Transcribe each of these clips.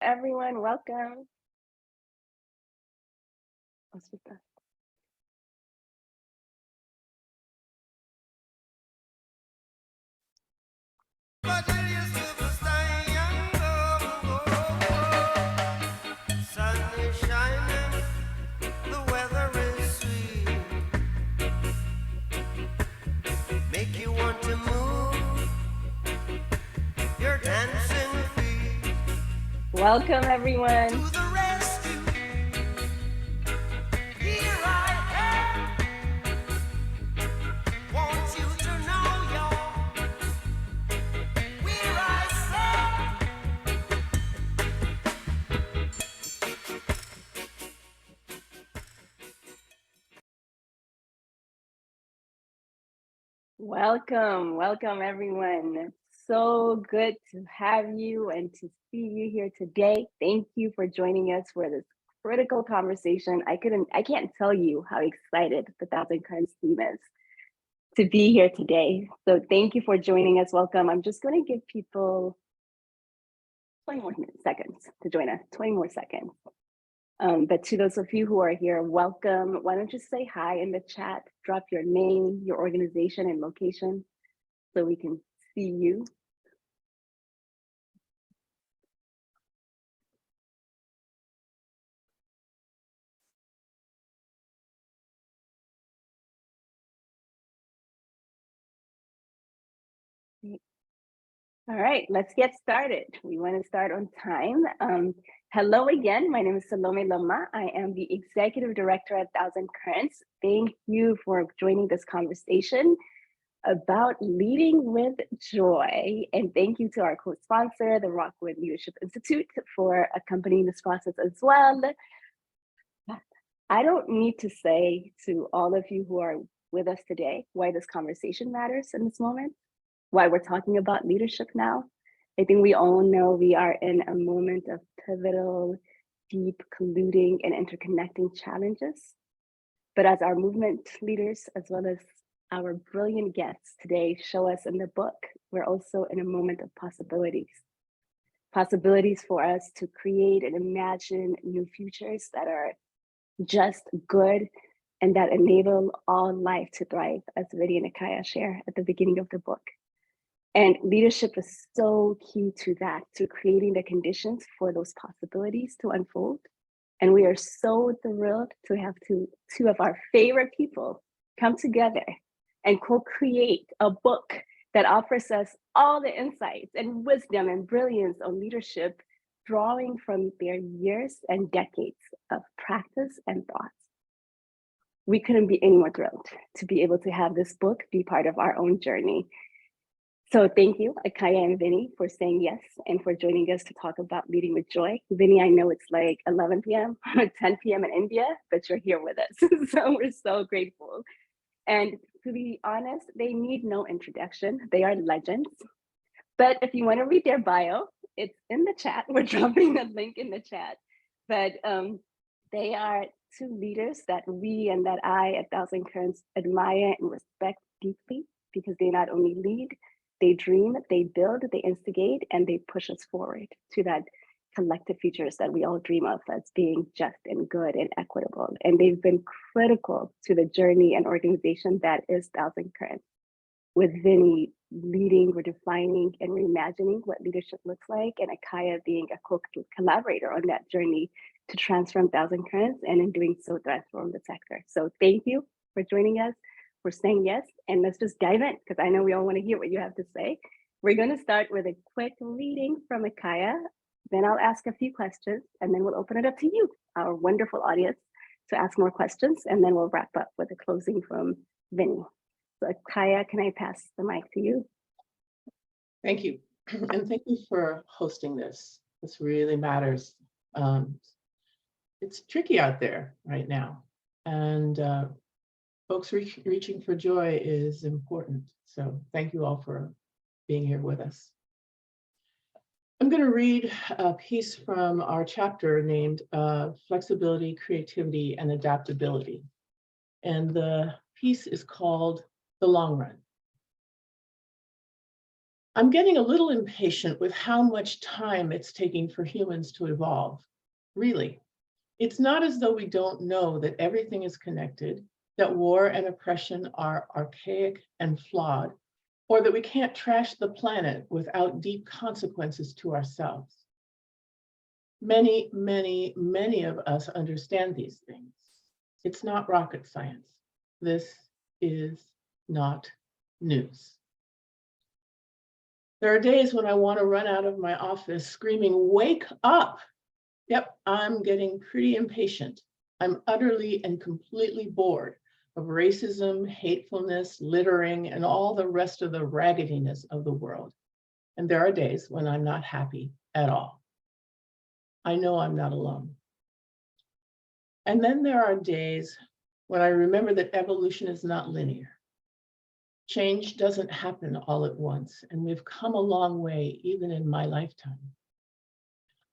Everyone, welcome. Hospital. Sun is shining, the weather is sweet. Make you want to move your dancing feet Welcome, to everyone. the rescue. Here I am. Want you to know you're where I say. Welcome, everyone. So good to have you and to see you here today. Thank you for joining us for this critical conversation. I can't tell you how excited the Thousand Currents team is to be here today. So thank you for joining us. Welcome. I'm just going to give people 20 more seconds to join us, 20 more seconds. But to those of you who are here, welcome. Why don't you say hi in the chat, drop your name, your organization, and location so we can see you. All right, let's get started. We want to start on time. Hello again, my name is Salome Lama. I am the Executive Director at Thousand Currents. Thank you for joining this conversation about leading with joy. And thank you to our co-sponsor, the Rockwood Leadership Institute, for accompanying this process as well. I don't need to say to all of you who are with us today why this conversation matters in this moment, why we're talking about leadership now. I think we all know we are in a moment of pivotal, deep, colluding, and interconnecting challenges. But as our movement leaders, as well as our brilliant guests today show us in the book, we're also in a moment of possibilities. Possibilities for us to create and imagine new futures that are just good and that enable all life to thrive, as Vinny and Akaya share at the beginning of the book. And leadership is so key to that, to creating the conditions for those possibilities to unfold. And we are so thrilled to have two of our favorite people come together and co-create a book that offers us all the insights and wisdom and brilliance on leadership, drawing from their years and decades of practice and thoughts. We couldn't be any more thrilled to be able to have this book be part of our own journey. So thank you, Akaya and Vinny, for saying yes and for joining us to talk about leading with joy. Vinny, I know it's like 11 p.m. or 10 p.m. in India, but you're here with us. So we're so grateful. And to be honest, they need no introduction. They are legends. But if you want to read their bio, it's in the chat. We're dropping the link in the chat. But they are two leaders that we and that I at Thousand Currents admire and respect deeply, because they not only lead, they dream, they build, they instigate, and they push us forward to that collective futures that we all dream of as being just and good and equitable. And they've been critical to the journey and organization that is Thousand Currents, with Vinny leading, redefining, and reimagining what leadership looks like, and Akaya being a co-collaborator on that journey to transform Thousand Currents, and in doing so, transform the sector. So thank you for joining us, for saying yes, and let's just dive in, because I know we all want to hear what you have to say. We're going to start with a quick reading from Akaya, then I'll ask a few questions, and then we'll open it up to you, our wonderful audience, to ask more questions, and then we'll wrap up with a closing from Vinny. So Akaya, can I pass the mic to you? Thank you. And thank you for hosting this. This really matters. It's tricky out there right now. And folks reaching for joy is important. So thank you all for being here with us. I'm going to read a piece from our chapter named Flexibility, Creativity, and Adaptability. And the piece is called The Long Run. I'm getting a little impatient with how much time it's taking for humans to evolve. Really, it's not as though we don't know that everything is connected, that war and oppression are archaic and flawed, or that we can't trash the planet without deep consequences to ourselves. Many, many, many of us understand these things. It's not rocket science. This is not news. There are days when I want to run out of my office screaming, "Wake up!" Yep, I'm getting pretty impatient. I'm utterly and completely bored of racism, hatefulness, littering, and all the rest of the raggediness of the world. And there are days when I'm not happy at all. I know I'm not alone. And then there are days when I remember that evolution is not linear. Change doesn't happen all at once, and we've come a long way even in my lifetime.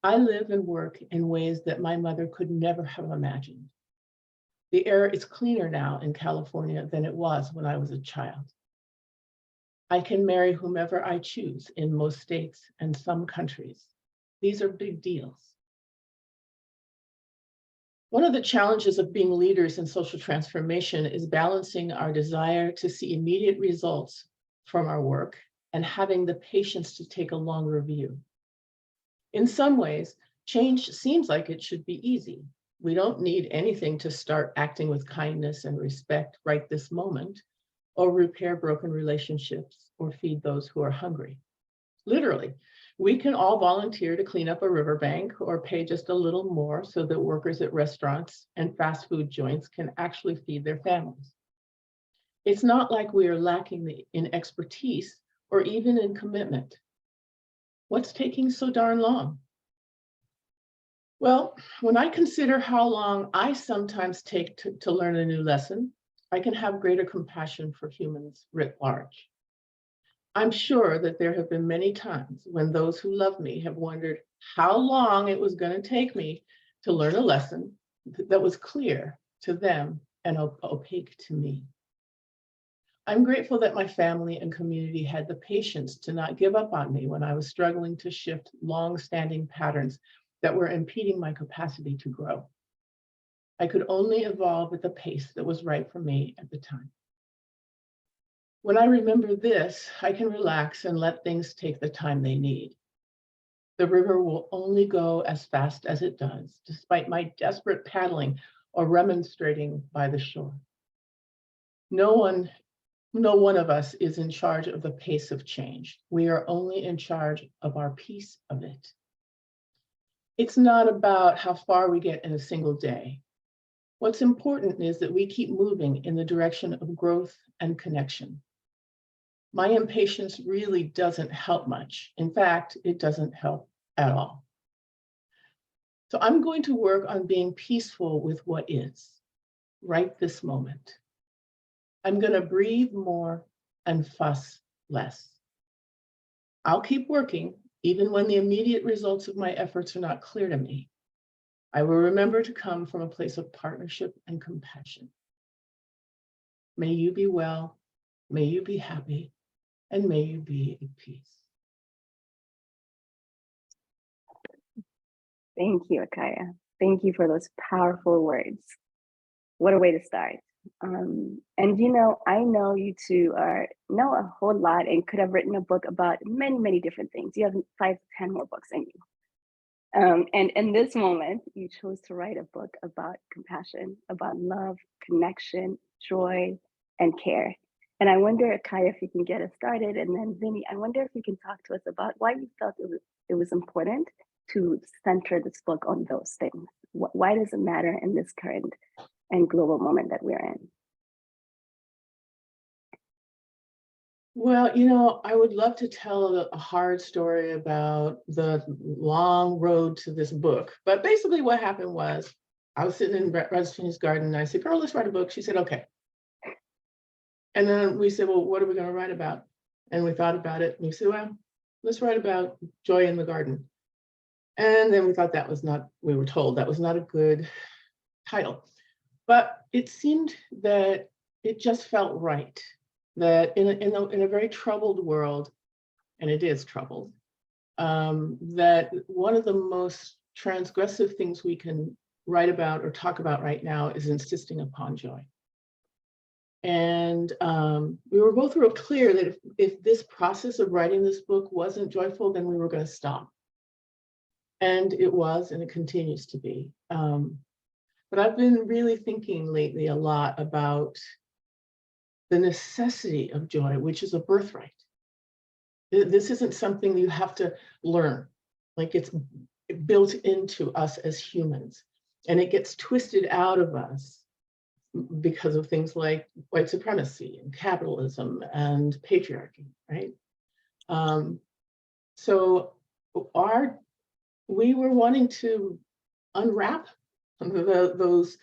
I live and work in ways that my mother could never have imagined. The air is cleaner now in California than it was when I was a child. I can marry whomever I choose in most states and some countries. These are big deals. One of the challenges of being leaders in social transformation is balancing our desire to see immediate results from our work and having the patience to take a longer view. In some ways, change seems like it should be easy. We don't need anything to start acting with kindness and respect right this moment, or repair broken relationships, or feed those who are hungry. Literally, we can all volunteer to clean up a riverbank or pay just a little more so that workers at restaurants and fast food joints can actually feed their families. It's not like we are lacking in expertise or even in commitment. What's taking so darn long? Well, when I consider how long I sometimes take to learn a new lesson, I can have greater compassion for humans writ large. I'm sure that there have been many times when those who love me have wondered how long it was going to take me to learn a lesson that was clear to them and opaque to me. I'm grateful that my family and community had the patience to not give up on me when I was struggling to shift long-standing patterns that were impeding my capacity to grow. I could only evolve at the pace that was right for me at the time. When I remember this, I can relax and let things take the time they need. The river will only go as fast as it does, despite my desperate paddling or remonstrating by the shore. No one of us is in charge of the pace of change. We are only in charge of our piece of it. It's not about how far we get in a single day. What's important is that we keep moving in the direction of growth and connection. My impatience really doesn't help much. In fact, it doesn't help at all. So I'm going to work on being peaceful with what is, right this moment. I'm going to breathe more and fuss less. I'll keep working, even when the immediate results of my efforts are not clear to me. I will remember to come from a place of partnership and compassion. May you be well, may you be happy, and may you be at peace. Thank you, Akaya. Thank you for those powerful words. What a way to start. And you know, I know you two know a whole lot and could have written a book about many, many different things. You have 5 to 10 more books in you. And in this moment, you chose to write a book about compassion, about love, connection, joy, and care. And I wonder, Akaya, if you can get us started, and then Vinny, I wonder if you can talk to us about why you felt it was important to center this book on those things. Why does it matter in this current and global moment that we're in? Well, you know, I would love to tell a hard story about the long road to this book. But basically what happened was I was sitting in Rosfin's garden and I said, "Girl, let's write a book." She said, "Okay." And then we said, "Well, what are we going to write about?" And we thought about it and we said, "Well, let's write about joy in the garden." And then we thought we were told that was not a good title. But it seemed that it just felt right. That in a very troubled world and it is troubled, that one of the most transgressive things we can write about or talk about right now is insisting upon joy. And we were both real clear that if this process of writing this book wasn't joyful, then we were going to stop. And it was, and it continues to be. But I've been really thinking lately a lot about the necessity of joy, which is a birthright. This isn't something you have to learn. Like, it's built into us as humans, and it gets twisted out of us because of things like white supremacy and capitalism and patriarchy, right? So we were wanting to unwrap those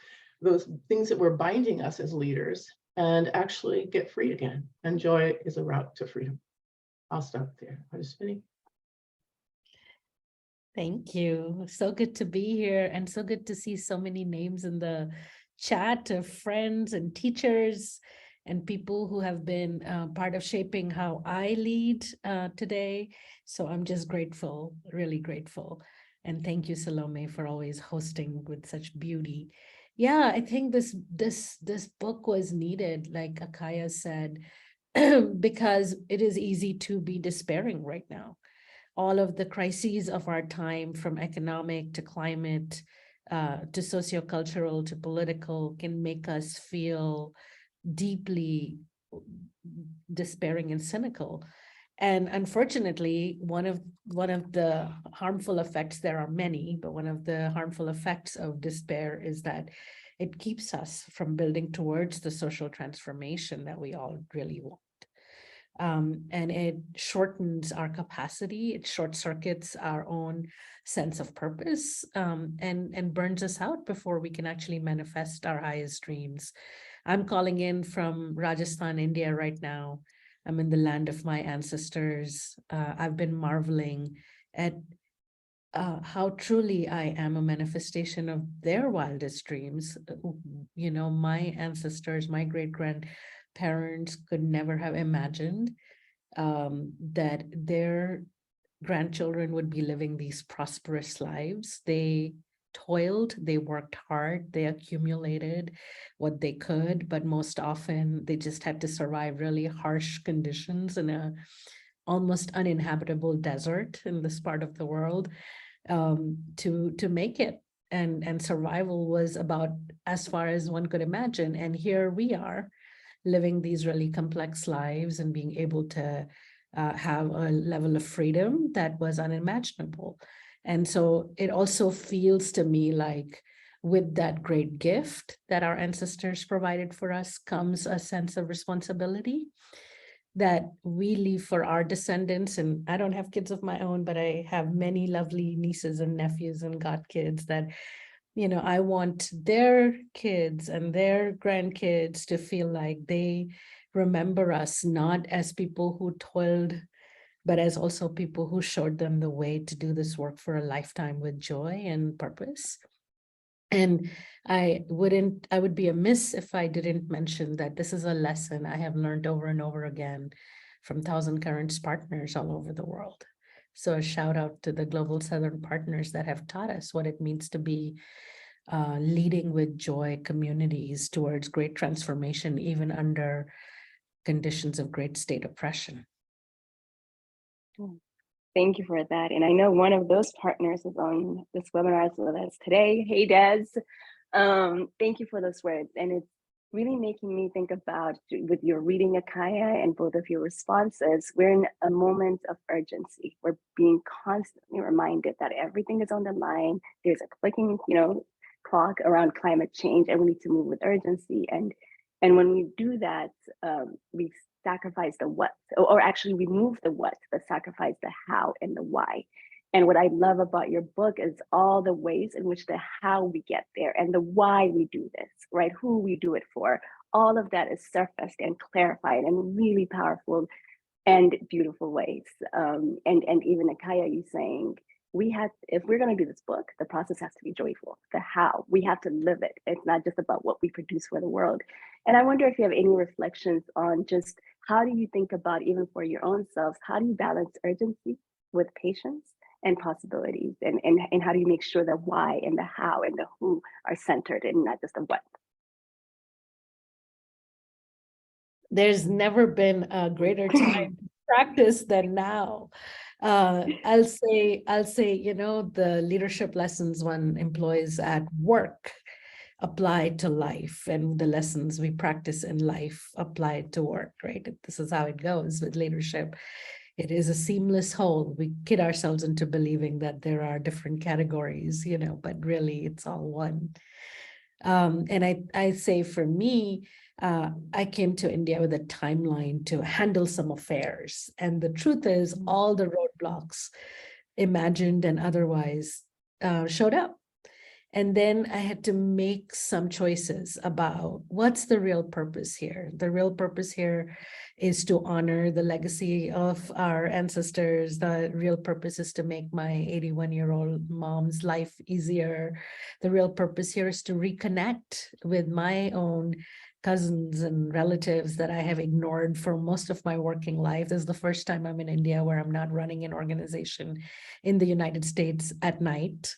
things that were binding us as leaders and actually get free again. And joy is a route to freedom. I'll stop there. Spinning. Thank you. So good to be here, and so good to see so many names in the chat of friends and teachers and people who have been part of shaping how I lead today. So I'm just grateful, really grateful. And thank you, Salome, for always hosting with such beauty. Yeah, I think this book was needed, like Akaya said, because it is easy to be despairing right now. All of the crises of our time, from economic to climate, to sociocultural to political, can make us feel deeply despairing and cynical. And unfortunately, one of the harmful effects, there are many, but one of the harmful effects of despair is that it keeps us from building towards the social transformation that we all really want. And it shortens our capacity, it short circuits our own sense of purpose, and burns us out before we can actually manifest our highest dreams. I'm calling in from Rajasthan, India right now. I'm in the land of my ancestors. I've been marveling at how truly I am a manifestation of their wildest dreams. You know, my ancestors, my great-grandparents could never have imagined that their grandchildren would be living these prosperous lives. They toiled, they worked hard, they accumulated what they could, but most often they just had to survive really harsh conditions in a almost uninhabitable desert in this part of the world, to make it. And survival was about as far as one could imagine. And here we are living these really complex lives and being able to have a level of freedom that was unimaginable. And so it also feels to me like with that great gift that our ancestors provided for us comes a sense of responsibility that we leave for our descendants. And I don't have kids of my own, but I have many lovely nieces and nephews and godkids that, you know, I want their kids and their grandkids to feel like they remember us not as people who toiled, but as also people who showed them the way to do this work for a lifetime with joy and purpose. And I would be amiss if I didn't mention that this is a lesson I have learned over and over again from Thousand Currents partners all over the world. So a shout out to the Global Southern partners that have taught us what it means to be leading with joy communities towards great transformation, even under conditions of great state oppression. Thank you for that. And I know one of those partners is on this webinar as well as today. Hey, Des. Thank you for those words. And it's really making me think about, with your reading, Akaya, and both of your responses, we're in a moment of urgency. We're being constantly reminded that everything is on the line. There's a clicking, clock around climate change, and we need to move with urgency. And when we do that, we sacrifice the what, or actually remove the what, but sacrifice the how and the why. And what I love about your book is all the ways in which the how we get there and the why we do this, right? Who we do it for. All of that is surfaced and clarified in really powerful and beautiful ways. And even Akaya, you saying, if we're going to do this book, the process has to be joyful. The how, we have to live it. It's not just about what we produce for the world. And I wonder if you have any reflections on just how do you think about, even for your own selves, how do you balance urgency with patience and possibilities? And how do you make sure the why and the how and the who are centered and not just the what? There's never been a greater time to practice than now. I'll say, the leadership lessons one employs at work apply to life, and the lessons we practice in life apply to work, right? This is how it goes with leadership. It is a seamless whole. We kid ourselves into believing that there are different categories, but really it's all one. And I say for me, I came to India with a timeline to handle some affairs. And the truth is, all the roadblocks, imagined and otherwise, showed up. And then I had to make some choices about what's the real purpose here. The real purpose here is to honor the legacy of our ancestors. The real purpose is to make my 81-year-old mom's life easier. The real purpose here is to reconnect with my own cousins and relatives that I have ignored for most of my working life. This is the first time I'm in India where I'm not running an organization in the United States at night.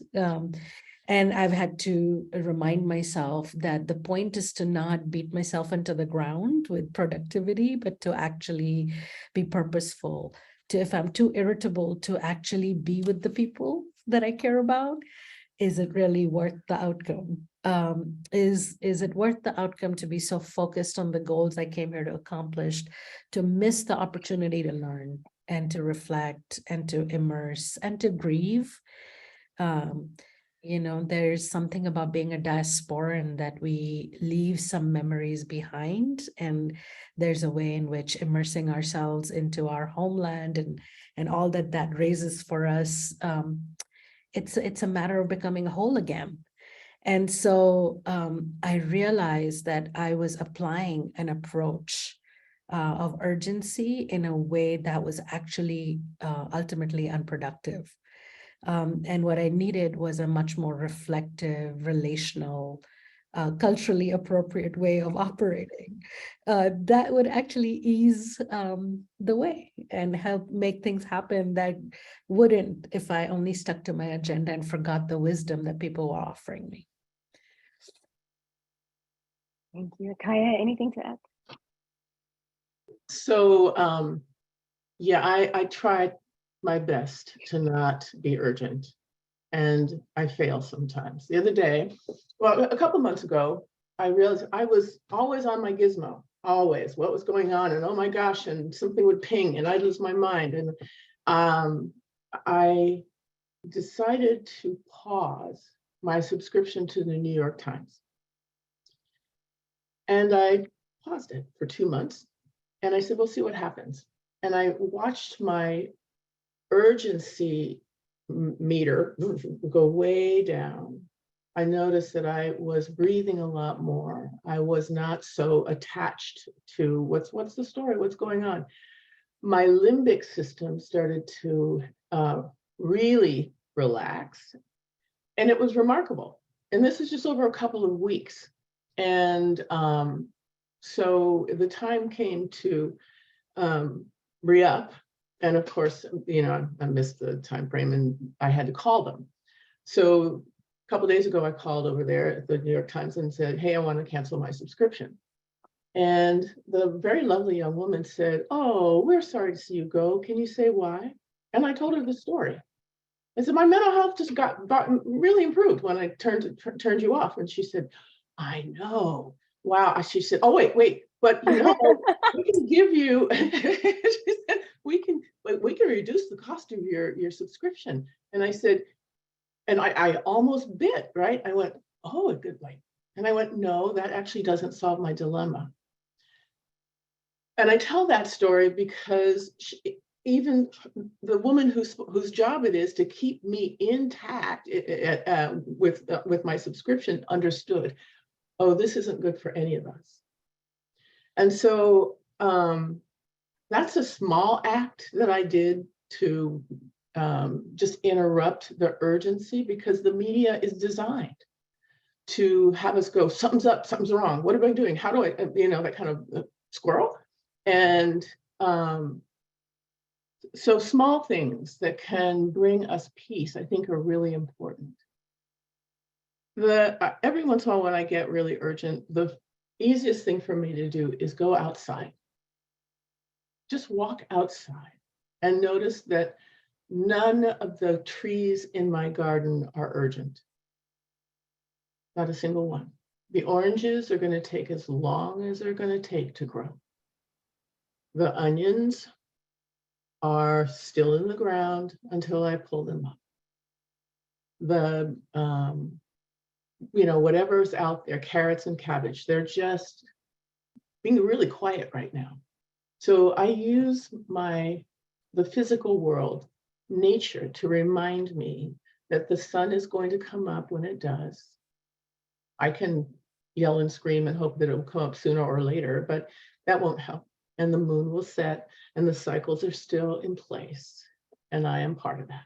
And I've had to remind myself that the point is to not beat myself into the ground with productivity, but to actually be purposeful. To, if I'm too irritable, to actually be with the people that I care about. Is it really worth the outcome? Is it worth the outcome to be so focused on the goals I came here to accomplish, to miss the opportunity to learn and to reflect and to immerse and to grieve? There's something about being a diasporan that we leave some memories behind, and there's a way in which immersing ourselves into our homeland and all that raises for us, it's a matter of becoming whole again. And so I realized that I was applying an approach of urgency in a way that was actually ultimately unproductive. And what I needed was a much more reflective, relational, culturally appropriate way of operating that would actually ease the way and help make things happen that wouldn't if I only stuck to my agenda and forgot the wisdom that people were offering me. Thank you. Kaya, anything to add? So, yeah, I tried my best to not be urgent, and I fail sometimes. The other day, well, a couple months ago, I realized I was always on my gizmo, always what was going on, and oh my gosh, and something would ping and I'd lose my mind. And I decided to pause my subscription to the New York Times. And I paused it for 2 months, and I said, we'll see what happens. And I watched my urgency meter go way down. I noticed that I was breathing a lot more. I was not so attached to what's the story, what's going on. My limbic system started to really relax, and it was remarkable. And this is just over a couple of weeks. And so the time came to re-up. And of course, I missed the time frame and I had to call them. So a couple of days ago, I called over there at the New York Times and said, hey, I want to cancel my subscription. And the very lovely young woman said, oh, we're sorry to see you go. Can you say why? And I told her the story. I said, my mental health just got really improved when I turned you off. And she said, I know. Wow. She said, oh, wait, but we can give you, she said, we can reduce the cost of your subscription. And I said, and I almost bit, right? I went, oh, a good way. And I went, no, that actually doesn't solve my dilemma. And I tell that story because even the woman whose job it is to keep me intact with my subscription understood, oh, this isn't good for any of us. And so that's a small act that I did to just interrupt the urgency, because the media is designed to have us go, something's up, something's wrong. What am I doing? How do I, that kind of squirrel. And so small things that can bring us peace, I think, are really important. Every once in a while when I get really urgent, the easiest thing for me to do is go outside. Just walk outside and notice that none of the trees in my garden are urgent. Not a single one. The oranges are going to take as long as they're going to take to grow. The onions are still in the ground until I pull them up. The, whatever's out there, carrots and cabbage, they're just being really quiet right now. So I use the physical world, nature, to remind me that the sun is going to come up when it does. I can yell and scream and hope that it will come up sooner or later, but that won't help. And the moon will set and the cycles are still in place. And I am part of that.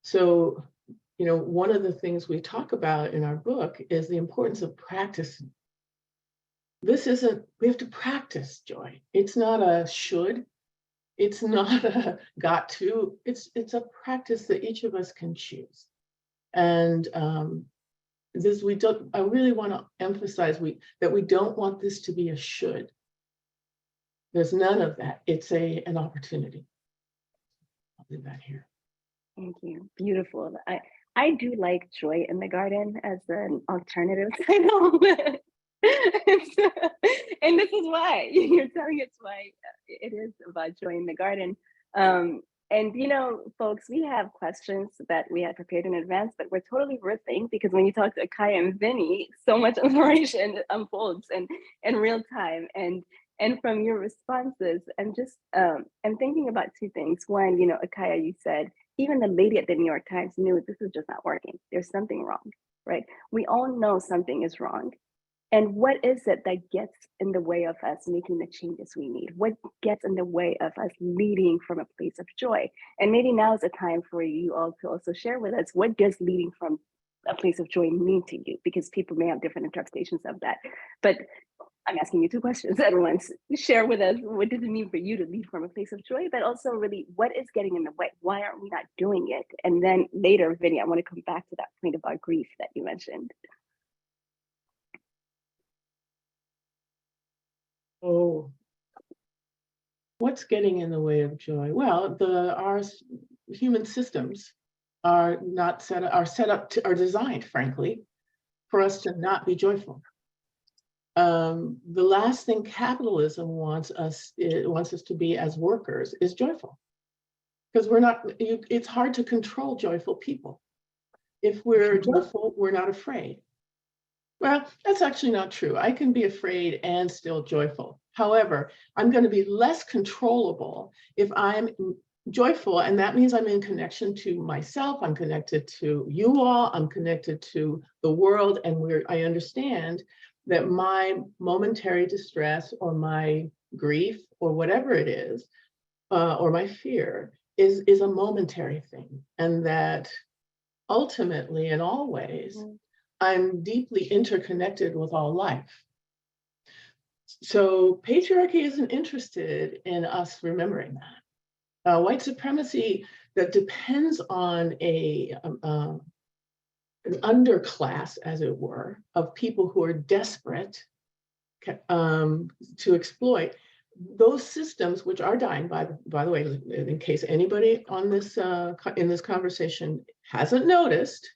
So, one of the things we talk about in our book is the importance of practicing. We have to practice joy. It's not a should. It's not a got to. It's a practice that each of us can choose. And I really want to emphasize that we don't want this to be a should. There's none of that. It's an opportunity. I'll leave that here. Thank you. Beautiful. I do like joy in the garden as an alternative title. And this is why you're telling us why it is about joy in the garden. And folks, we have questions that we had prepared in advance, but we're totally riffing, because when you talk to Akaya and Vinny, so much information unfolds in real time. And from your responses, I'm thinking about two things. One, Akaya, you said, even the lady at the New York Times knew this is just not working. There's something wrong, right? We all know something is wrong. And what is it that gets in the way of us making the changes we need? What gets in the way of us leading from a place of joy? And maybe now is a time for you all to also share with us, what does leading from a place of joy mean to you? Because people may have different interpretations of that. But I'm asking you two questions at once. Share with us, what does it mean for you to lead from a place of joy? But also really, what is getting in the way? Why aren't we not doing it? And then later, Vinny, I want to come back to that point about grief that you mentioned. Oh, what's getting in the way of joy? Well, our human systems are designed, frankly, for us to not be joyful. The last thing capitalism wants us to be as workers is joyful, because it's hard to control joyful people. If we're joyful, we're not afraid. Well, that's actually not true. I can be afraid and still joyful. However, I'm going to be less controllable if I'm joyful, and that means I'm in connection to myself, I'm connected to you all, I'm connected to the world, and I understand that my momentary distress or my grief or whatever it is, or my fear is a momentary thing, and that ultimately and always, I'm deeply interconnected with all life. So patriarchy isn't interested in us remembering that. White supremacy that depends on an underclass, as it were, of people who are desperate to exploit those systems, which are dying, by the way, in case anybody on this in this conversation hasn't noticed,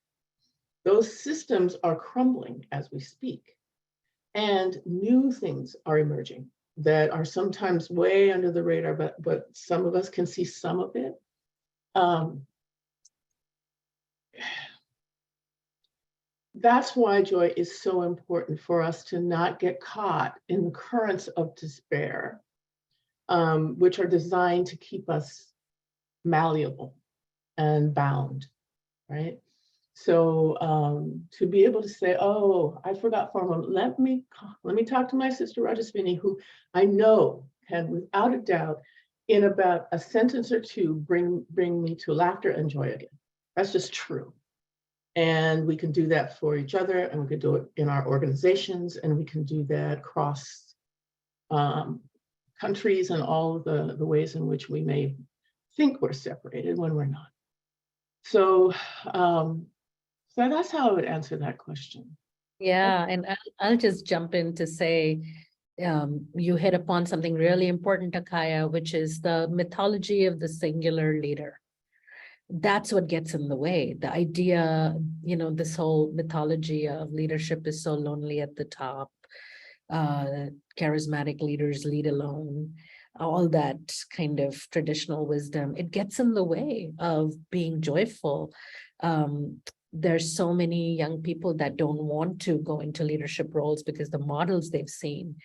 those systems are crumbling as we speak, and new things are emerging that are sometimes way under the radar, but some of us can see some of it. That's why joy is so important, for us to not get caught in the currents of despair, which are designed to keep us malleable and bound, right? So to be able to say, oh, I forgot for a moment, let me talk to my sister Rajaswini, who I know can, without a doubt, in about a sentence or two, bring me to laughter and joy again. That's just true. And we can do that for each other, and we can do it in our organizations, and we can do that across countries and all of the ways in which we may think we're separated when we're not. So, so that's how I would answer that question. Yeah, and I'll just jump in to say, you hit upon something really important, Akaya, which is the mythology of the singular leader. That's what gets in the way. The idea, this whole mythology of leadership is so lonely at the top. Charismatic leaders lead alone. All that kind of traditional wisdom, it gets in the way of being joyful. There's so many young people that don't want to go into leadership roles because the models they've seen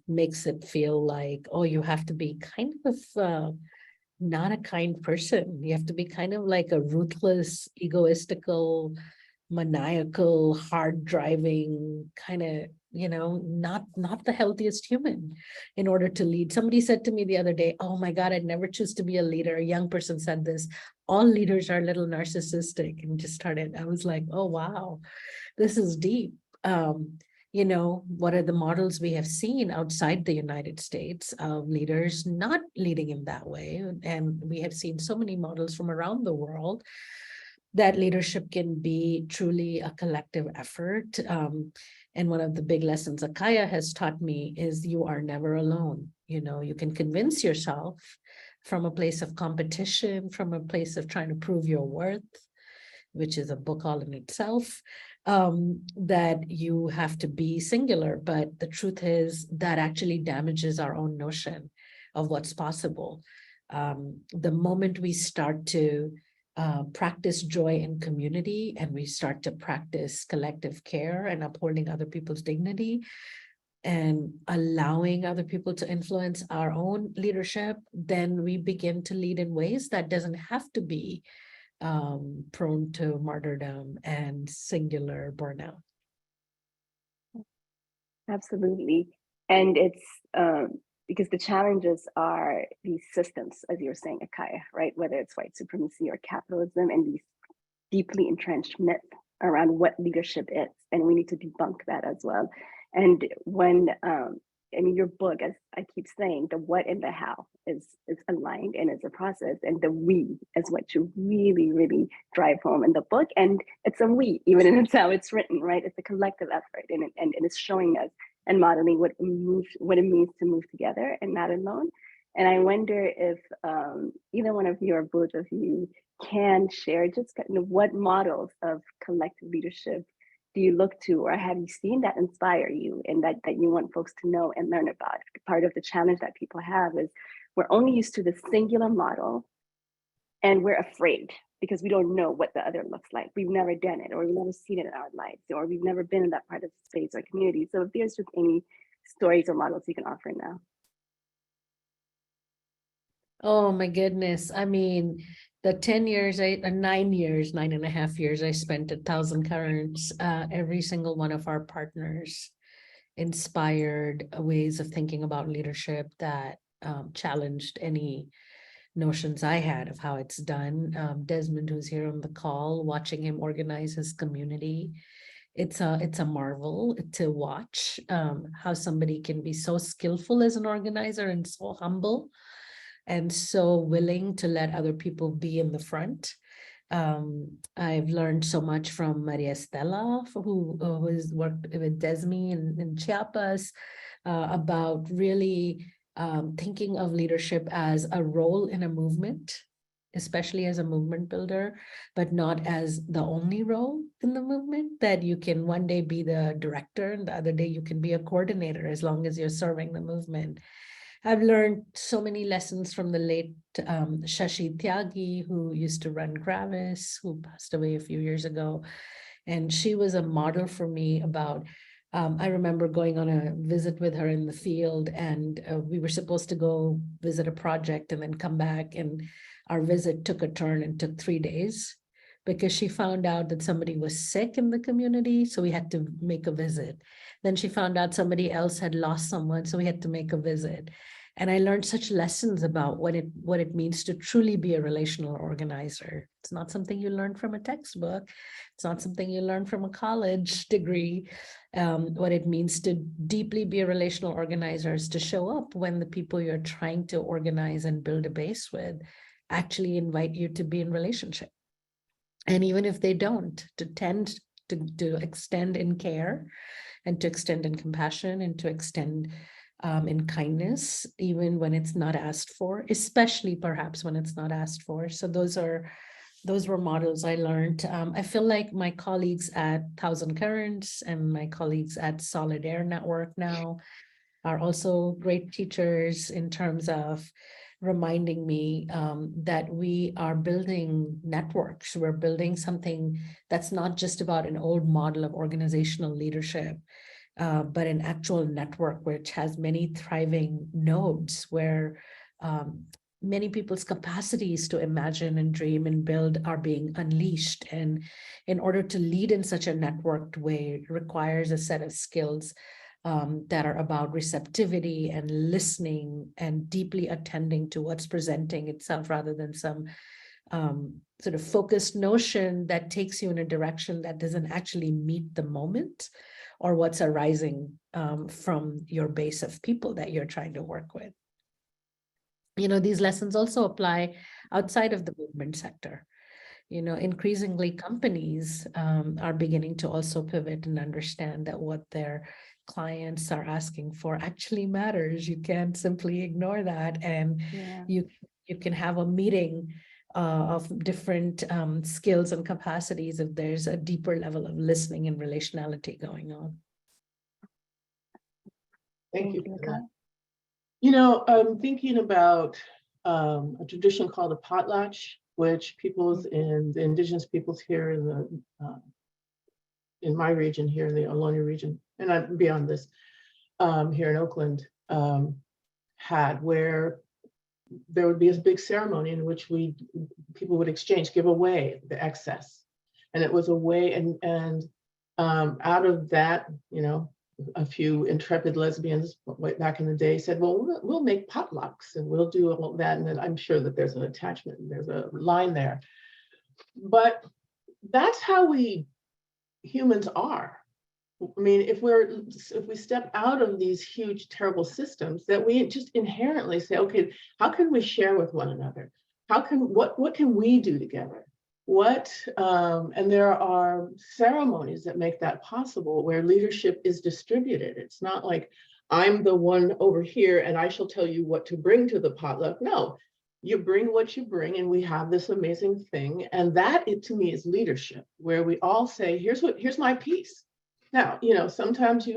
makes it feel like, oh, you have to be kind of not a kind person. You have to be kind of like a ruthless, egoistical, maniacal, hard driving kind of, not the healthiest human in order to lead. Somebody said to me the other day, oh my God, I'd never choose to be a leader. A young person said this, all leaders are a little narcissistic, and just started. I was like, oh, wow, this is deep. What are the models we have seen outside the United States of leaders not leading in that way? And we have seen so many models from around the world that leadership can be truly a collective effort. And one of the big lessons Akaya has taught me is you are never alone. You can convince yourself from a place of competition, from a place of trying to prove your worth, which is a book all in itself, that you have to be singular. But the truth is that actually damages our own notion of what's possible. The moment we start to practice joy in community, and we start to practice collective care and upholding other people's dignity and allowing other people to influence our own leadership, then we begin to lead in ways that doesn't have to be prone to martyrdom and singular burnout. Absolutely. And it's because the challenges are these systems, as you were saying, Akaya, right? Whether it's white supremacy or capitalism, and these deeply entrenched myths around what leadership is. And we need to debunk that as well. And when, your book, as I keep saying, the what and the how is aligned, and it's a process, and the we is what you really, really drive home in the book. And it's a we, even in it's how it's written, right? It's a collective effort, and it's showing us and modeling what it means to move together and not alone. And I wonder if either one of you or both of you can share just kind of what models of collective leadership do you look to, or have you seen that inspire you, and that you want folks to know and learn about? Part of the challenge that people have is we're only used to the singular model, and we're afraid because we don't know what the other looks like. We've never done it, or we've never seen it in our lives, or we've never been in that part of the space or community. So if there's just any stories or models you can offer now. Oh my goodness. I mean, the 10 years, 9.5 years, I spent at Thousand Currents, every single one of our partners inspired ways of thinking about leadership that challenged any notions I had of how it's done. Desmond, who's here on the call, watching him organize his community, it's a marvel to watch how somebody can be so skillful as an organizer and so humble and so willing to let other people be in the front. I've learned so much from Maria Estela, who has worked with Desmi in Chiapas, about really thinking of leadership as a role in a movement, especially as a movement builder, but not as the only role in the movement, that you can one day be the director and the other day you can be a coordinator as long as you're serving the movement. I've learned so many lessons from the late Shashi Tyagi, who used to run Gravis, who passed away a few years ago. And she was a model for me about, I remember going on a visit with her in the field, and we were supposed to go visit a project and then come back. And our visit took a turn and took 3 days because she found out that somebody was sick in the community. So we had to make a visit. Then she found out somebody else had lost someone. So we had to make a visit. And I learned such lessons about what it means to truly be a relational organizer. It's not something you learn from a textbook. It's not something you learn from a college degree. What it means to deeply be a relational organizer is to show up when the people you're trying to organize and build a base with actually invite you to be in relationship. And even if they don't, to tend to extend in care and to extend in compassion and to extend in kindness, even when it's not asked for, especially perhaps when it's not asked for. So those were models I learned. I feel like my colleagues at Thousand Currents and my colleagues at Solid Air Network now are also great teachers in terms of reminding me that we are building networks. We're building something that's not just about an old model of organizational leadership, but an actual network which has many thriving nodes where many people's capacities to imagine and dream and build are being unleashed. And in order to lead in such a networked way requires a set of skills that are about receptivity and listening and deeply attending to what's presenting itself rather than some sort of focused notion that takes you in a direction that doesn't actually meet the moment or what's arising from your base of people that you're trying to work with. You know, these lessons also apply outside of the movement sector. You know, increasingly companies are beginning to also pivot and understand that what their clients are asking for actually matters. You can't simply ignore that. And Yeah. you can have a meeting of different skills and capacities if there's a deeper level of listening and relationality going on. Thank you you, for that. Akai. You know, I'm thinking about a tradition called a potlatch, which peoples in the indigenous peoples here in the in my region here in the Ohlone region, and I'm beyond this, here in Oakland, had, where there would be a big ceremony in which people would exchange, give away the excess, and it was a way, and out of that, you know, a few intrepid lesbians way back in the day said, well, we'll make potlucks and we'll do all that, and then I'm sure that there's an attachment and there's a line there, but that's how we humans are. I mean, if we step out of these huge, terrible systems, that we just inherently say, okay, how can we share with one another? What can we do together? And there are ceremonies that make that possible, where leadership is distributed. It's not like I'm the one over here and I shall tell you what to bring to the potluck. No, you bring what you bring, and we have this amazing thing. And that, to me, is leadership, where we all say, here's my piece. Now, you know, sometimes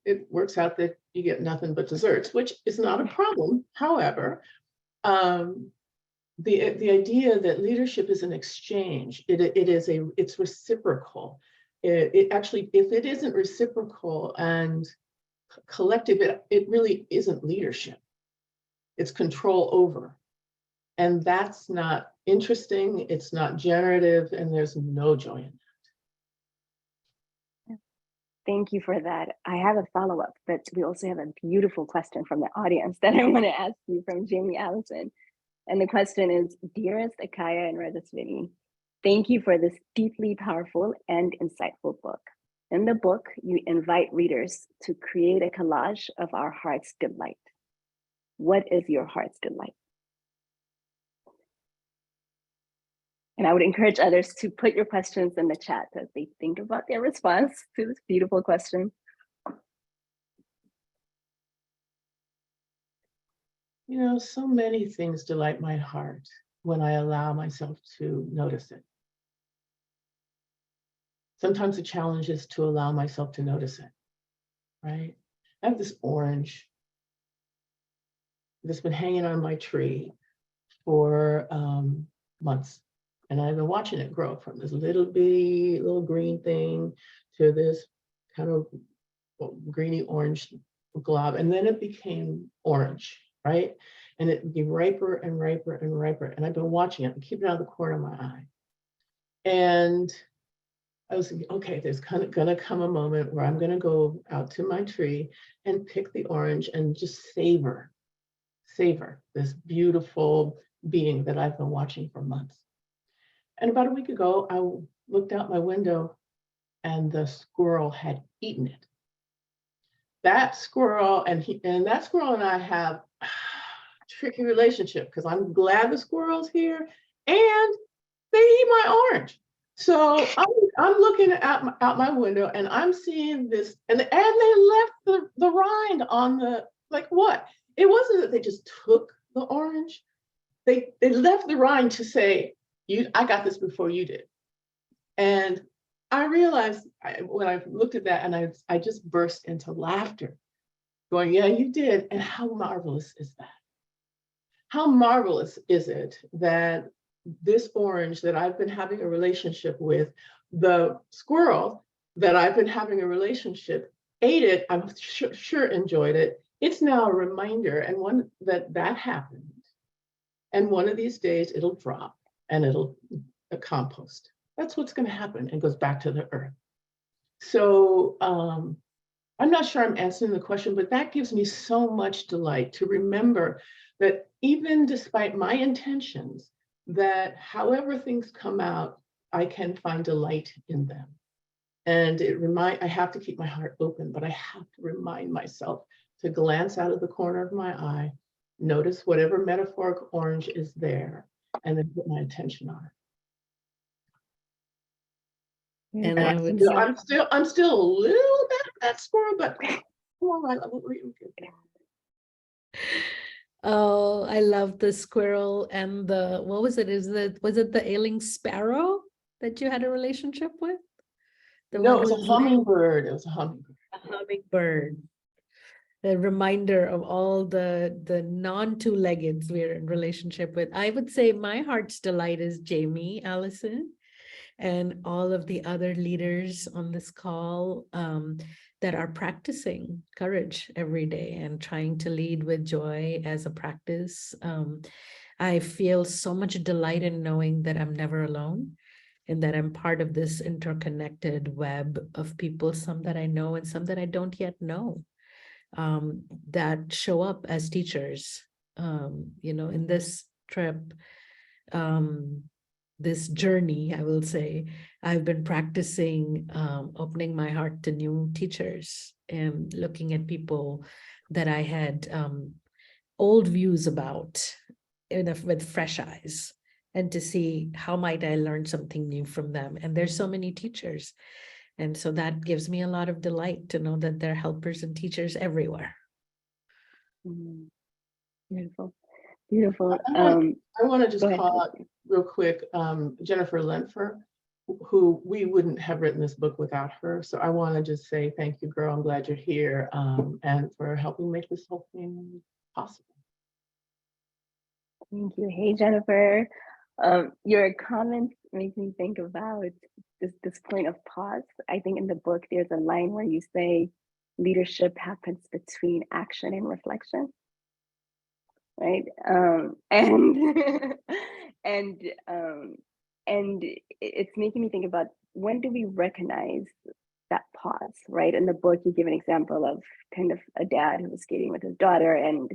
it works out that you get nothing but desserts, which is not a problem. However, the idea that leadership is an exchange, it's reciprocal. It actually, if it isn't reciprocal and collective, it really isn't leadership. It's control over. And that's not interesting, it's not generative, and there's no joy in that. Thank you for that. I have a follow-up, but we also have a beautiful question from the audience that I want to ask you from Jamie Allison. And the question is, dearest Akaya and Rajaswini, thank you for this deeply powerful and insightful book. In the book, you invite readers to create a collage of our heart's delight. What is your heart's delight? And I would encourage others to put your questions in the chat as they think about their response to this beautiful question. You know, so many things delight my heart when I allow myself to notice it. Sometimes the challenge is to allow myself to notice it, right? I have this orange that's been hanging on my tree for months. And I've been watching it grow from this little green thing to this kind of greeny orange glob. And then it became orange, right? And it became riper and riper and riper. And I've been watching it and keeping it out of the corner of my eye. And I was thinking, okay, there's gonna come a moment where I'm gonna go out to my tree and pick the orange and just savor savor this beautiful being that I've been watching for months. And about a week ago, I looked out my window and the squirrel had eaten it. That squirrel and that squirrel and I have a tricky relationship because I'm glad the squirrel's here and they eat my orange. So I'm looking out my window and I'm seeing this, and they left the rind on the, like what? It wasn't that they just took the orange. They left the rind to say, I got this before you did. And I realized when I looked at that, and I just burst into laughter, going, yeah, you did. And how marvelous is that? How marvelous is it that this orange that I've been having a relationship with, the squirrel that I've been having a relationship, ate it, I'm sure enjoyed it. It's now a reminder, and one that happened. And one of these days it'll drop and it'll compost. That's what's going to happen, and goes back to the earth. So I'm not sure I'm answering the question, but that gives me so much delight to remember that even despite my intentions, that however things come out, I can find delight in them. And I have to keep my heart open, but I have to remind myself to glance out of the corner of my eye, notice whatever metaphoric orange is there, and then put my attention on it. And And I would I'm still a little bit of that squirrel, but all right. Oh, I love the squirrel and what was it? Was it the ailing sparrow that you had a relationship with? No, it was a who's hummingbird. It was a hummingbird. a hummingbird. A reminder of all the non-two-leggeds we're in relationship with. I would say my heart's delight is Jamie, Allison, and all of the other leaders on this call that are practicing courage every day and trying to lead with joy as a practice. I feel so much delight in knowing that I'm never alone and that I'm part of this interconnected web of people, some that I know and some that I don't yet know, that show up as teachers, in this trip, this journey, I will say, I've been practicing opening my heart to new teachers and looking at people that I had old views about with fresh eyes, and to see how might I learn something new from them. And there's so many teachers. And so that gives me a lot of delight to know that there are helpers and teachers everywhere. Beautiful, beautiful. I want to just Go ahead. call out real quick Jennifer Lenfer, who we wouldn't have written this book without her. So I want to just say thank you, girl. I'm glad you're here, and for helping make this whole thing possible. Thank you. Hey, Jennifer. Your comments make me think about this point of pause. I think in the book, there's a line where you say leadership happens between action and reflection, right? And it's making me think about, when do we recognize that pause, right? In the book, you give an example of kind of a dad who was skating with his daughter, and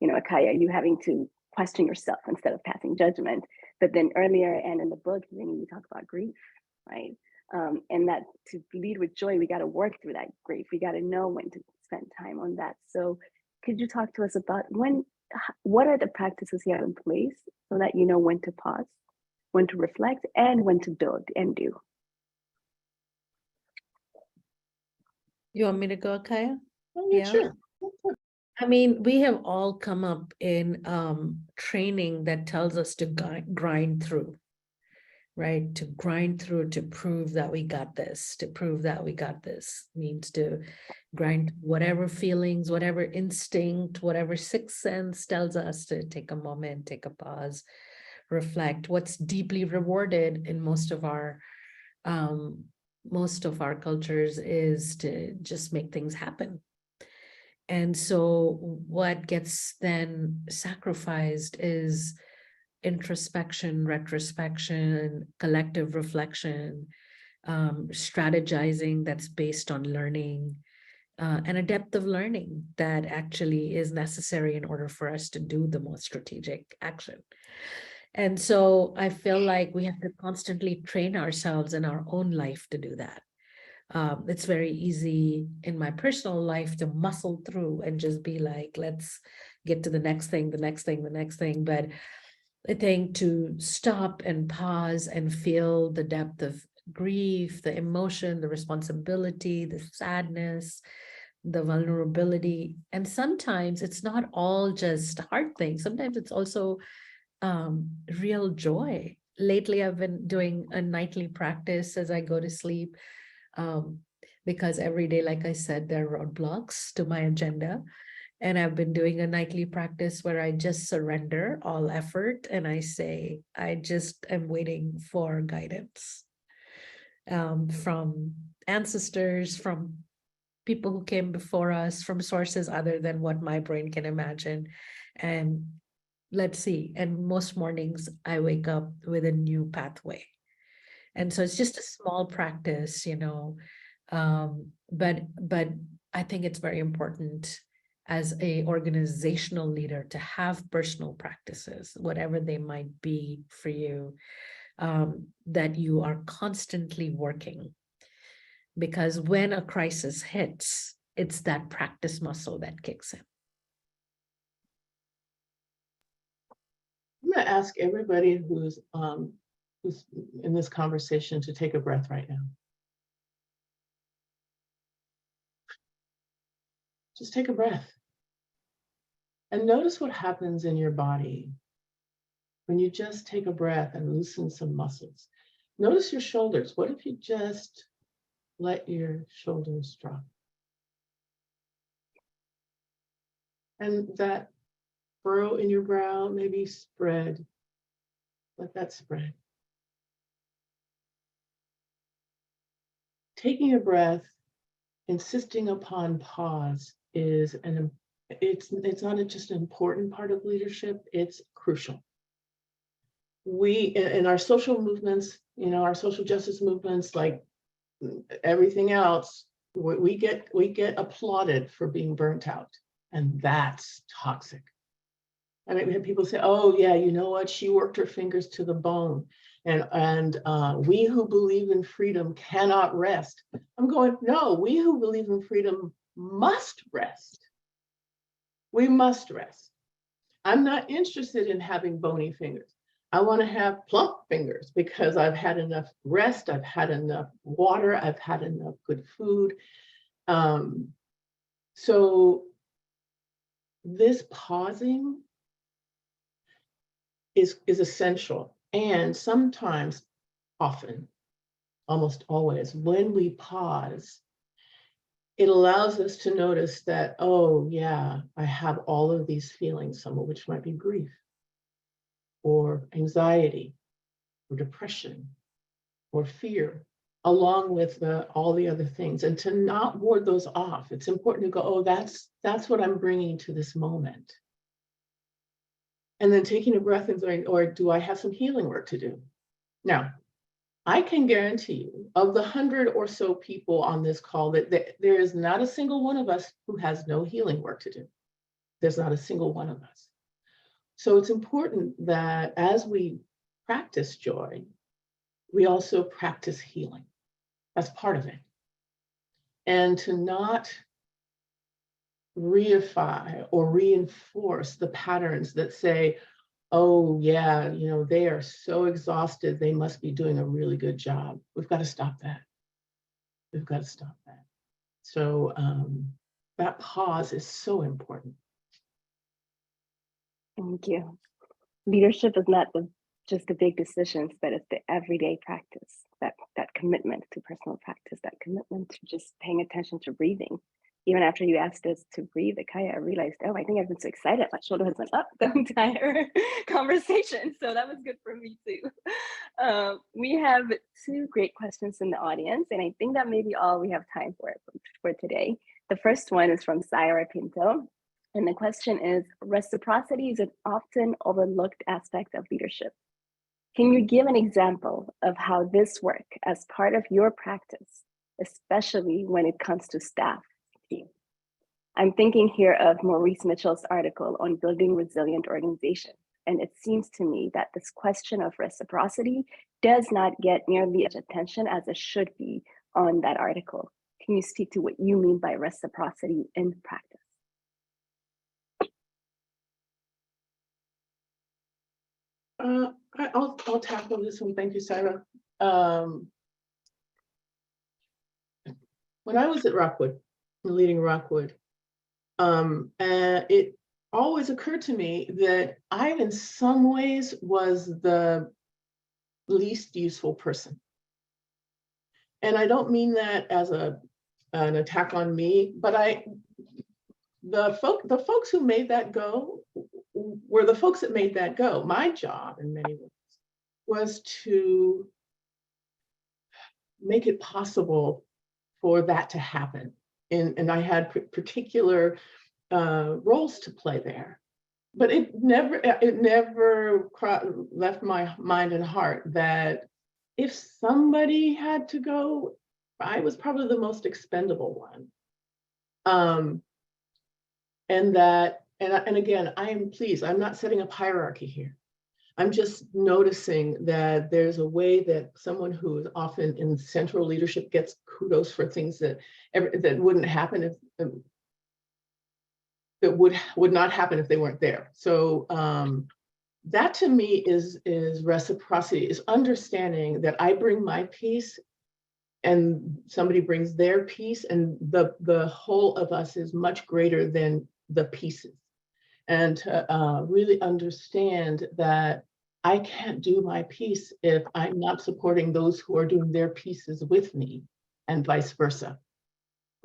Akaya, you having to question yourself instead of passing judgment. But then earlier and in the book, you talk about grief, right? And that to lead with joy, we got to work through that grief. We got to know when to spend time on that. So could you talk to us about what are the practices you have in place so that you know when to pause, when to reflect, and when to build and do? You want me to go, Akaya? Oh, yeah, sure. I mean, we have all come up in training that tells us to grind through, right? To grind through, to prove that we got this, to prove that we got this, means to grind whatever feelings, whatever instinct, whatever sixth sense tells us to take a moment, take a pause, reflect. What's deeply rewarded in most of our cultures is to just make things happen. And so what gets then sacrificed is introspection, retrospection, collective reflection, strategizing that's based on learning, and a depth of learning that actually is necessary in order for us to do the most strategic action. And so I feel like we have to constantly train ourselves in our own life to do that. It's very easy in my personal life to muscle through and just be like, let's get to the next thing, the next thing, the next thing. But I think to stop and pause and feel the depth of grief, the emotion, the responsibility, the sadness, the vulnerability. And sometimes it's not all just hard things. Sometimes it's also real joy. Lately, I've been doing a nightly practice as I go to sleep, because every day, like I said, there are roadblocks to my agenda. And I've been doing a nightly practice where I just surrender all effort and I say, I just am waiting for guidance from ancestors, from people who came before us, from sources other than what my brain can imagine. And let's see. And most mornings I wake up with a new pathway. And so it's just a small practice, but I think it's very important as a organizational leader to have personal practices, whatever they might be for you, that you are constantly working. Because when a crisis hits, it's that practice muscle that kicks in. I'm going to ask everybody who's in this conversation to take a breath right now. Just take a breath. And notice what happens in your body when you just take a breath and loosen some muscles. Notice your shoulders. What if you just let your shoulders drop? And that furrow in your brow, maybe spread. Let that spread. Taking a breath, insisting upon pause is it's not just an important part of leadership, it's crucial. We, in our social movements, our social justice movements, like everything else, we get applauded for being burnt out, and that's toxic. I mean, we have people say, oh yeah, you know what, she worked her fingers to the bone, and we who believe in freedom cannot rest. I'm going, no, we who believe in freedom must rest. We must rest. I'm not interested in having bony fingers. I want to have plump fingers because I've had enough rest, I've had enough water, I've had enough good food. So this pausing is essential. And sometimes, often, almost always, when we pause, it allows us to notice that, oh yeah, I have all of these feelings, some of which might be grief, or anxiety, or depression, or fear, along with all the other things, and to not ward those off. It's important to go, oh, that's what I'm bringing to this moment. And then taking a breath and going, or do I have some healing work to do? Now, I can guarantee you, of the 100 or so people on this call, that there is not a single one of us who has no healing work to do. There's not a single one of us. So it's important that as we practice joy, we also practice healing. That's part of it. And to not reify or reinforce the patterns that say, oh yeah, they are so exhausted, they must be doing a really good job. We've got to stop that. We've got to stop that. So that pause is so important. Thank you. Leadership is not just the big decisions, but it's the everyday practice, that commitment to personal practice, that commitment to just paying attention to breathing. Even after you asked us to breathe, Akaya, I realized, oh, I think I've been so excited. My shoulder has been up the entire conversation. So that was good for me too. We have 2 great questions in the audience, and I think that may be all we have time for today. The first one is from Zaira Pinto. And the question is, reciprocity is an often overlooked aspect of leadership. Can you give an example of how this works as part of your practice, especially when it comes to staff teams? I'm thinking here of Maurice Mitchell's article on building resilient organizations. And it seems to me that this question of reciprocity does not get nearly as much attention as it should be on that article. Can you speak to what you mean by reciprocity in practice? I'll tackle this one. Thank you, Sarah. When I was at Rockwood, leading Rockwood, it always occurred to me that I, in some ways, was the least useful person. And I don't mean that as an attack on me, but the folks who made that go were the folks that made that go. My job, in many ways, was to make it possible for that to happen. And I had particular roles to play there. But it never left my mind and heart that if somebody had to go, I was probably the most expendable one. And again, I'm not setting up hierarchy here. I'm just noticing that there's a way that someone who is often in central leadership gets kudos for things that wouldn't happen if that would not happen if they weren't there. So that to me is reciprocity, is understanding that I bring my piece and somebody brings their piece, and the whole of us is much greater than the pieces. And to really understand that I can't do my piece if I'm not supporting those who are doing their pieces with me, and vice versa,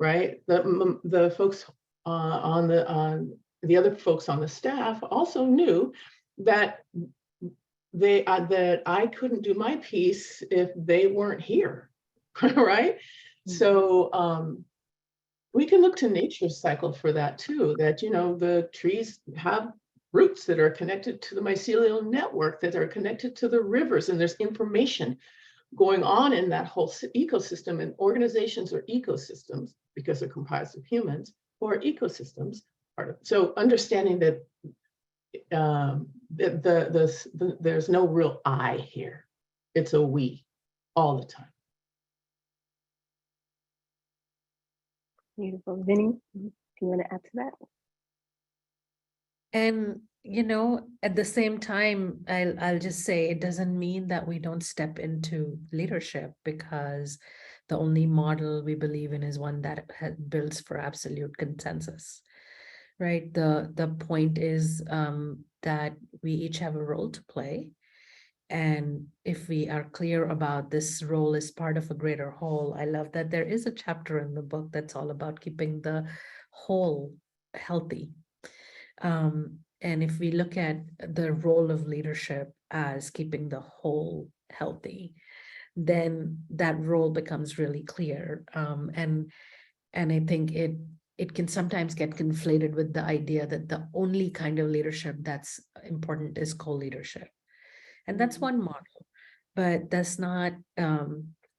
right? The folks on the other folks on the staff also knew that that I couldn't do my piece if they weren't here, right? Mm-hmm. So we can look to nature's cycle for that too, that, you know, the trees have roots that are connected to the mycelial network, that are connected to the rivers, and there's information going on in that whole ecosystem. And organizations are ecosystems because they're comprised of humans, or ecosystems part of it. So understanding that there's no real I here, it's a we all the time. Beautiful. Vinny, do you want to add to that? And, you know, at the same time, I'll just say it doesn't mean that we don't step into leadership, because the only model we believe in is one that builds for absolute consensus, right? The point is that we each have a role to play. And if we are clear about this role as part of a greater whole, I love that there is a chapter in the book that's all about keeping the whole healthy. And if we look at the role of leadership as keeping the whole healthy, then that role becomes really clear. And I think it can sometimes get conflated with the idea that the only kind of leadership that's important is co-leadership. And that's one model, but that's not,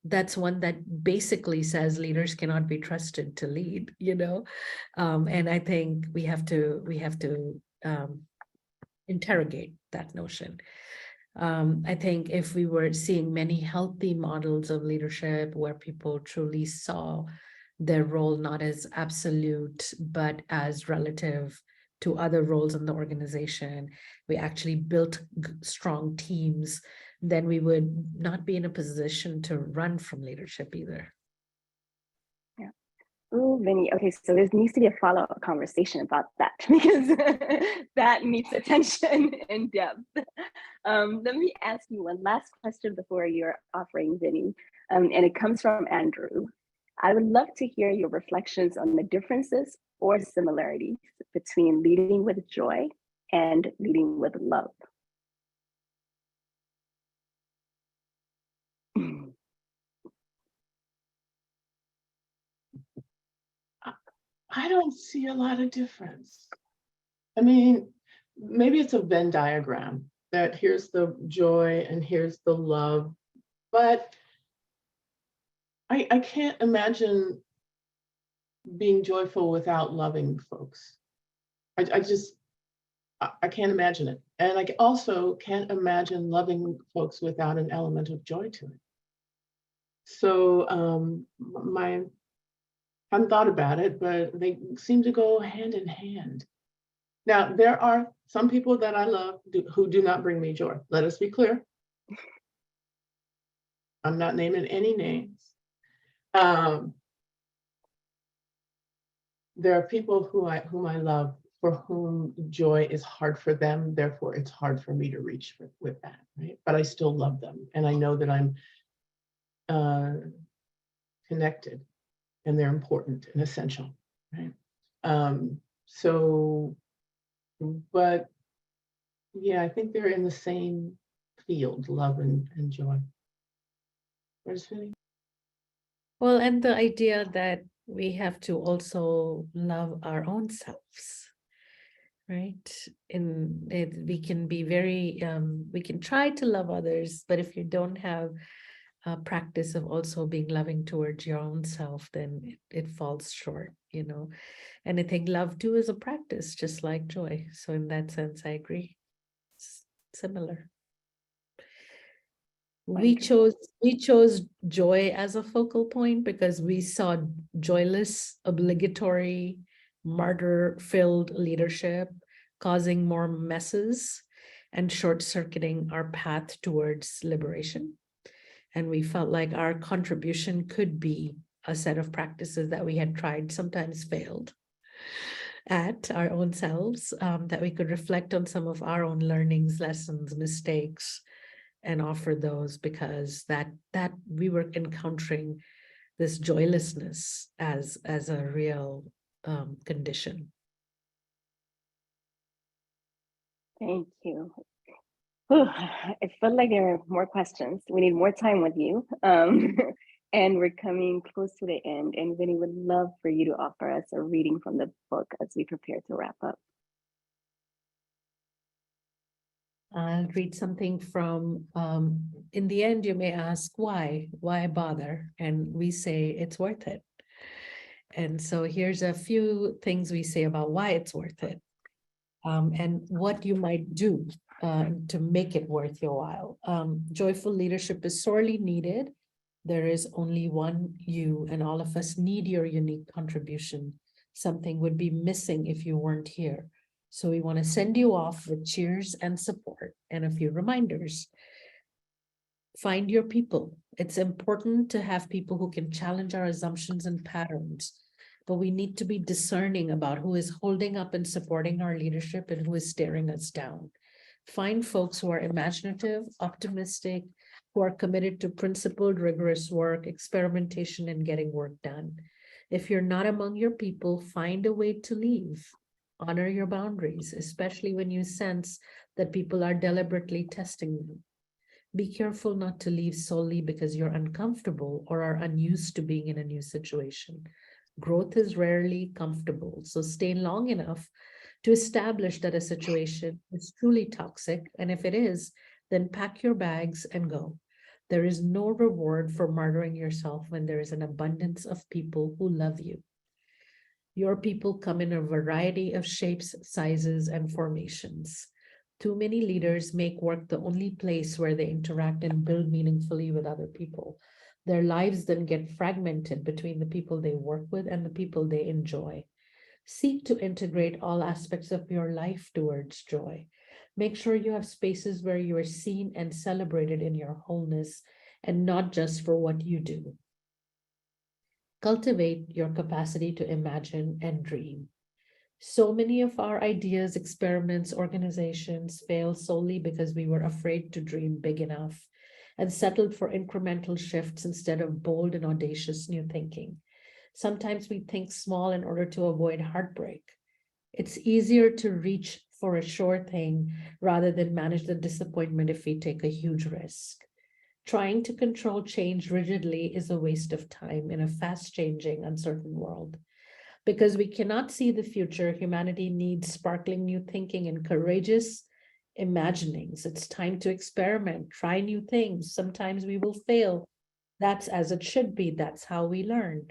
that's one that basically says leaders cannot be trusted to lead, you know? And I think we have to interrogate that notion. I think if we were seeing many healthy models of leadership where people truly saw their role not as absolute, but as relative to other roles in the organization, we actually built strong teams, then we would not be in a position to run from leadership either. Yeah. Oh, Vinny. Okay, so there needs to be a follow-up conversation about that, because that needs attention in depth. Let me ask you one last question before you're offering, Vinny, and it comes from Andrew. I would love to hear your reflections on the differences or similarities between leading with joy and leading with love. I don't see a lot of difference. I mean, maybe it's a Venn diagram that here's the joy and here's the love, but I can't imagine being joyful without loving folks. I can't imagine it. And I also can't imagine loving folks without an element of joy to it. So I haven't thought about it, but they seem to go hand in hand. Now, there are some people that I love who do not bring me joy. Let us be clear. I'm not naming any names. There are people whom I love for whom joy is hard for them. Therefore, it's hard for me to reach with that, right? But I still love them, and I know that I'm connected, and they're important and essential, right? But yeah, I think they're in the same field, love and joy. Where's Vinny? Well, and the idea that we have to also love our own selves, right? And we can be very, we can try to love others, but if you don't have a practice of also being loving towards your own self, then it falls short, you know. And I think love too is a practice, just like joy. So in that sense, I agree. It's similar. We chose joy as a focal point because we saw joyless, obligatory, martyr-filled leadership causing more messes and short-circuiting our path towards liberation. And we felt like our contribution could be a set of practices that we had tried, sometimes failed at our own selves, that we could reflect on some of our own learnings, lessons, mistakes, and offer those, because that we were encountering this joylessness as a real condition. Thank you. Whew, I felt like there are more questions. We need more time with you. And we're coming close to the end. And Vinny would love for you to offer us a reading from the book as we prepare to wrap up. I'll read something from, in the end, you may ask, why bother? And we say it's worth it. And so here's a few things we say about why it's worth it, and what you might do to make it worth your while. Joyful leadership is sorely needed. There is only one you, and all of us need your unique contribution. Something would be missing if you weren't here. So we want to send you off with cheers and support and a few reminders. Find your people. It's important to have people who can challenge our assumptions and patterns, but we need to be discerning about who is holding up and supporting our leadership and who is staring us down. Find folks who are imaginative, optimistic, who are committed to principled, rigorous work, experimentation, and getting work done. If you're not among your people, find a way to leave. Honor your boundaries, especially when you sense that people are deliberately testing you. Be careful not to leave solely because you're uncomfortable or are unused to being in a new situation. Growth is rarely comfortable, so stay long enough to establish that a situation is truly toxic, and if it is, then pack your bags and go. There is no reward for martyring yourself when there is an abundance of people who love you. Your people come in a variety of shapes, sizes, and formations. Too many leaders make work the only place where they interact and build meaningfully with other people. Their lives then get fragmented between the people they work with and the people they enjoy. Seek to integrate all aspects of your life towards joy. Make sure you have spaces where you are seen and celebrated in your wholeness and not just for what you do. Cultivate your capacity to imagine and dream. So many of our ideas, experiments, organizations fail solely because we were afraid to dream big enough and settled for incremental shifts instead of bold and audacious new thinking. Sometimes we think small in order to avoid heartbreak. It's easier to reach for a sure thing rather than manage the disappointment if we take a huge risk. Trying to control change rigidly is a waste of time in a fast-changing, uncertain world. Because we cannot see the future, humanity needs sparkling new thinking and courageous imaginings. It's time to experiment, try new things. Sometimes we will fail. That's as it should be. That's how we learn.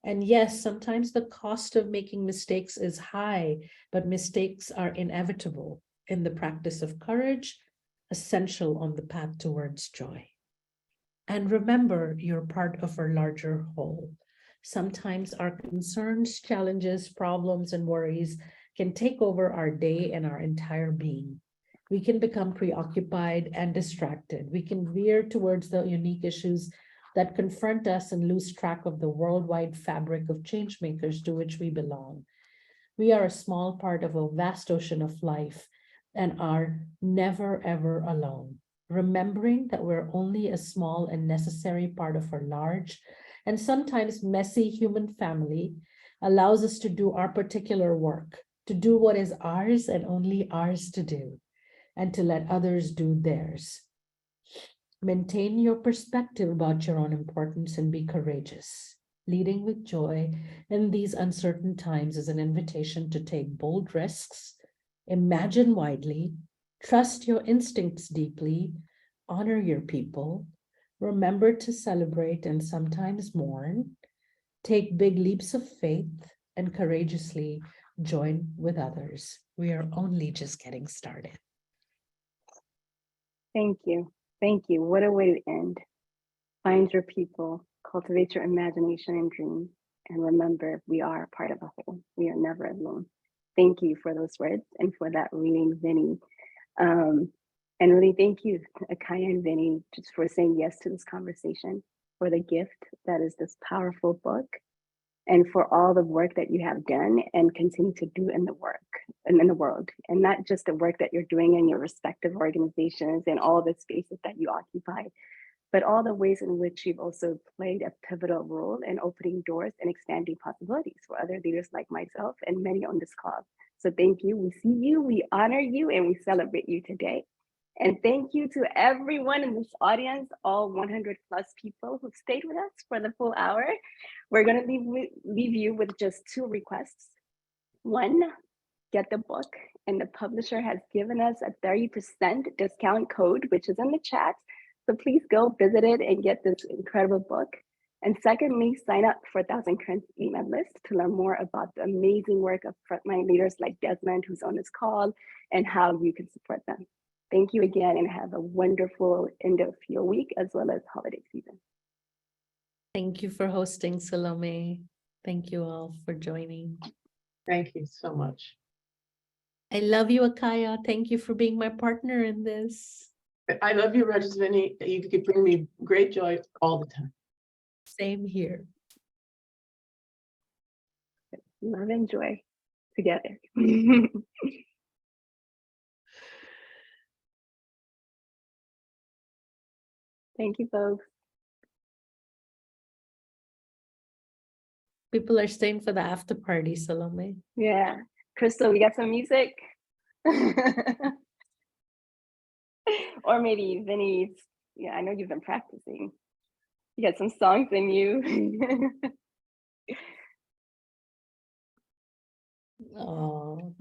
And yes, sometimes the cost of making mistakes is high, but mistakes are inevitable in the practice of courage, essential on the path towards joy. And remember, you're part of a larger whole. Sometimes our concerns, challenges, problems, and worries can take over our day and our entire being. We can become preoccupied and distracted. We can veer towards the unique issues that confront us and lose track of the worldwide fabric of change makers to which we belong. We are a small part of a vast ocean of life and are never, ever alone. Remembering that we're only a small and necessary part of a large and sometimes messy human family allows us to do our particular work, to do what is ours and only ours to do, and to let others do theirs. Maintain your perspective about your own importance and be courageous. Leading with joy in these uncertain times is an invitation to take bold risks, imagine widely, trust your instincts deeply, honor your people, remember to celebrate and sometimes mourn, take big leaps of faith, and courageously join with others. We are only just getting started. Thank you. Thank you. What a way to end. Find your people, cultivate your imagination and dreams, and remember, we are part of a whole. We are never alone. Thank you for those words and for that reading, Vinny. And really thank you, Akaya and Vinny, just for saying yes to this conversation, for the gift that is this powerful book, and for all the work that you have done and continue to do in the work and in the world, and not just the work that you're doing in your respective organizations and all the spaces that you occupy, but all the ways in which you've also played a pivotal role in opening doors and expanding possibilities for other leaders like myself and many on this call. So thank you. We see you, we honor you, and we celebrate you today. And thank you to everyone in this audience, all 100 plus people who stayed with us for the full hour. We're going to leave you with just 2 requests. One, get the book, and the publisher has given us a 30% discount code, which is in the chat. So please go visit it and get this incredible book. And secondly, sign up for Thousand Currents email list to learn more about the amazing work of frontline leaders like Desmond, who's on this call, and how you can support them. Thank you again, and have a wonderful end of your week as well as holiday season. Thank you for hosting, Salome. Thank you all for joining. Thank you so much. I love you, Akaya. Thank you for being my partner in this. I love you, Rajasvini. You could bring me great joy all the time. Same here. Love and joy together. Thank you, folks. People are staying for the after party, Salome. Yeah. Crystal, we got some music? Or maybe Vinny's, yeah, I know you've been practicing. You got some songs in you. Oh,